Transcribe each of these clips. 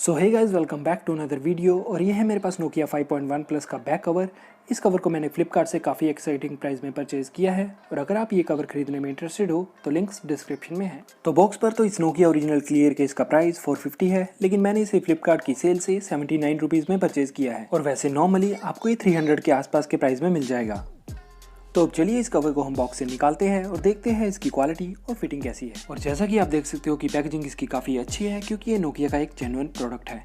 So hey guys, welcome back to another video. और ये है मेरे पास Nokia 5.1 प्लस का बैक कवर। इस कवर को मैंने फ्लिपकार्ट से काफ़ी एक्साइटिंग प्राइस में परचेज किया है और अगर आप ये कवर खरीदने में इंटरेस्टेड हो तो लिंक्स डिस्क्रिप्शन में है। तो बॉक्स पर तो इस Nokia ओरिजिनल क्लियर केस का प्राइस 450 है, लेकिन मैंने इसे फ्लिपकार्ट की सेल से 79 रुपीज़ में परचेज किया है और वैसे नॉर्मली आपको ये 300 के आसपास के प्राइस में मिल जाएगा। तो अब चलिए इस कवर को हम बॉक्स से निकालते हैं और देखते हैं इसकी क्वालिटी और फिटिंग कैसी है। और जैसा कि आप देख सकते हो कि पैकेजिंग इसकी काफ़ी अच्छी है क्योंकि ये नोकिया का एक जेन्युइन प्रोडक्ट है।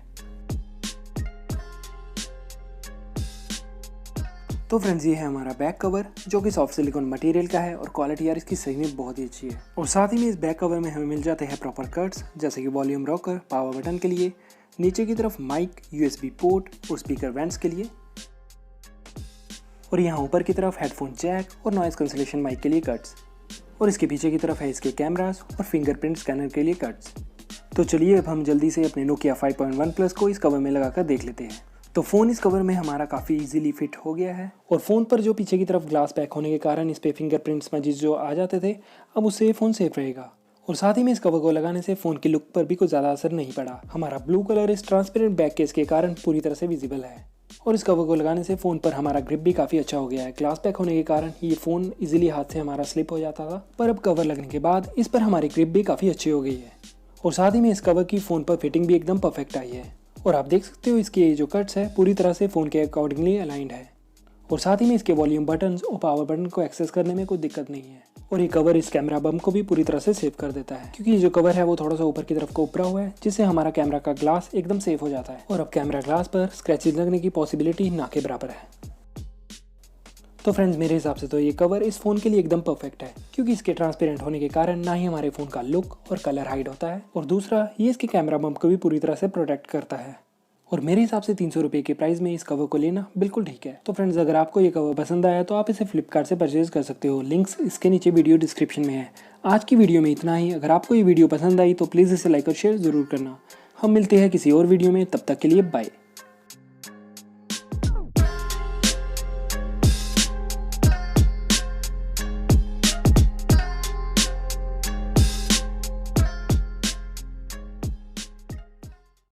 तो फ्रेंड्स, ये है हमारा बैक कवर जो कि सॉफ्ट सिलिकॉन मटेरियल का है और क्वालिटी यार इसकी सही में बहुत ही अच्छी है। और साथ ही में इस बैक कवर में हमें मिल जाते हैं प्रॉपर कट्स जैसे कि वॉल्यूम रॉकर, पावर बटन के लिए, नीचे की तरफ माइक, यूएसबी पोर्ट और स्पीकर वेंट्स के लिए, और यहाँ ऊपर की तरफ हेडफोन जैक और नॉइज कैंसिलेशन माइक के लिए कट्स, और इसके पीछे की तरफ है इसके कैमरास और फिंगरप्रिंट स्कैनर के लिए कट्स। तो चलिए अब हम जल्दी से अपने Nokia 5.1 प्लस को इस कवर में लगाकर देख लेते हैं। तो फ़ोन इस कवर में हमारा काफ़ी इजीली फिट हो गया है और फ़ोन पर जो पीछे की तरफ ग्लास पैक होने के कारण इस पर फिंगरप्रिंट स्मजेस जो आ जाते थे, अब उससे फ़ोन सेफ रहेगा। और साथ ही में इस कवर को लगाने से फ़ोन की लुक पर भी कुछ ज़्यादा असर नहीं पड़ा। हमारा ब्लू कलर इस ट्रांसपेरेंट बैक केस के कारण पूरी तरह से विजिबल है और इस कवर को लगाने से फ़ोन पर हमारा ग्रिप भी काफ़ी अच्छा हो गया है। ग्लास पैक होने के कारण ये फ़ोन इजीली हाथ से हमारा स्लिप हो जाता था, पर अब कवर लगने के बाद इस पर हमारी ग्रिप भी काफ़ी अच्छी हो गई है। और साथ ही में इस कवर की फ़ोन पर फिटिंग भी एकदम परफेक्ट आई है और आप देख सकते हो इसके जो कट्स है पूरी तरह से फ़ोन के अकॉर्डिंगली अलाइंड है। और साथ ही में इसके वॉल्यूम बटन्स और पावर बटन को एक्सेस करने में कोई दिक्कत नहीं है। और ये कवर इस कैमरा बम को भी पूरी तरह से सेव कर देता है क्योंकि ये जो कवर है वो थोड़ा सा ऊपर की तरफ को ऊपरा हुआ है, जिससे हमारा कैमरा का ग्लास एकदम सेफ हो जाता है और अब कैमरा ग्लास पर स्क्रैचेज लगने की पॉसिबिलिटी ना के बराबर है। तो फ्रेंड्स, मेरे हिसाब से तो ये कवर इस फ़ोन के लिए एकदम परफेक्ट है क्योंकि इसके ट्रांसपेरेंट होने के कारण ना ही हमारे फ़ोन का लुक और कलर हाइड होता है और दूसरा ये इसके कैमरा बम को भी पूरी तरह से प्रोटेक्ट करता है। और मेरे हिसाब से 300 रुपये के प्राइस में इस कवर को लेना बिल्कुल ठीक है। तो फ्रेंड्स, अगर आपको ये कवर पसंद आया तो आप इसे फ्लिपकार्ट से परचेज कर सकते हो। लिंक्स इसके नीचे वीडियो डिस्क्रिप्शन में है। आज की वीडियो में इतना ही। अगर आपको ये वीडियो पसंद आई तो प्लीज़ इसे लाइक और शेयर ज़रूर करना। हम मिलते हैं किसी और वीडियो में, तब तक के लिए बाय।